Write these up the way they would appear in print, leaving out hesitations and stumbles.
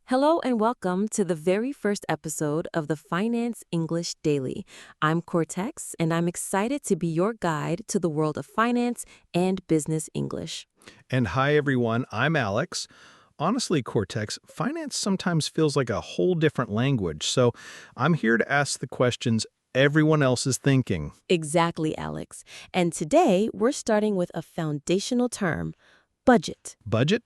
Hello and welcome to the very first episode of the Finance English Daily. I'm Cortex, and I'm excited to be your guide to the world of finance and business English. And hi, everyone. I'm Alex. Honestly, Cortex, finance sometimes feels like a whole different language, so I'm here to ask the questions everyone else is thinking. Exactly, Alex. And today we're starting with a foundational term, budget. Budget?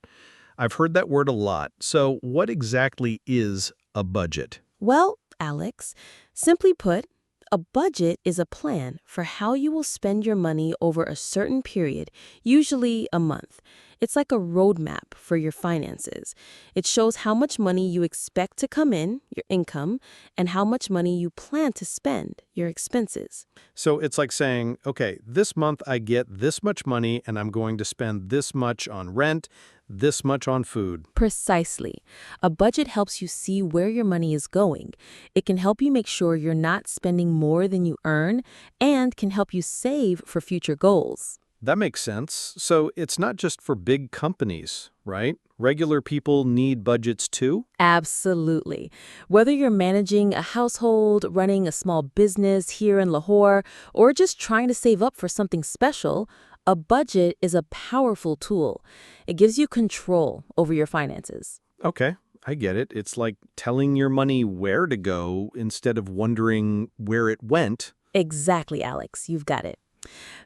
I've heard that word a lot. So what exactly is a budget? Well, Alex, simply put, a budget is a plan for how you will spend your money over a certain period, usually a month. It's like a roadmap for your finances. It shows how much money you expect to come in, your income, and how much money you plan to spend, your expenses. So it's like saying, okay, this month I get this much money and I'm going to spend this much on rent, this much on food. Precisely. A budget helps you see where your money is going. It can help you make sure you're not spending more than you earn and can help you save for future goals. That makes sense. So it's not just for big companies, right? Regular people need budgets too? Absolutely. Whether you're managing a household, running a small business here in Lahore, or just trying to save up for something special, a budget is a powerful tool. It gives you control over your finances. Okay, I get it. It's like telling your money where to go instead of wondering where it went. Exactly, Alex. You've got it.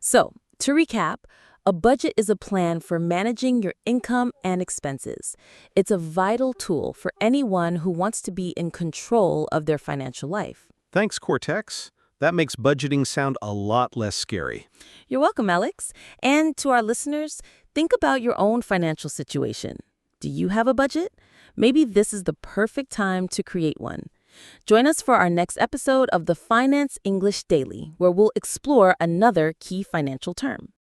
So, to recap, a budget is a plan for managing your income and expenses. It's a vital tool for anyone who wants to be in control of their financial life. Thanks, Cortex. That makes budgeting sound a lot less scary. You're welcome, Alex. And to our listeners, think about your own financial situation. Do you have a budget? Maybe this is the perfect time to create one. Join us for our next episode of the Finance English Daily, where we'll explore another key financial term.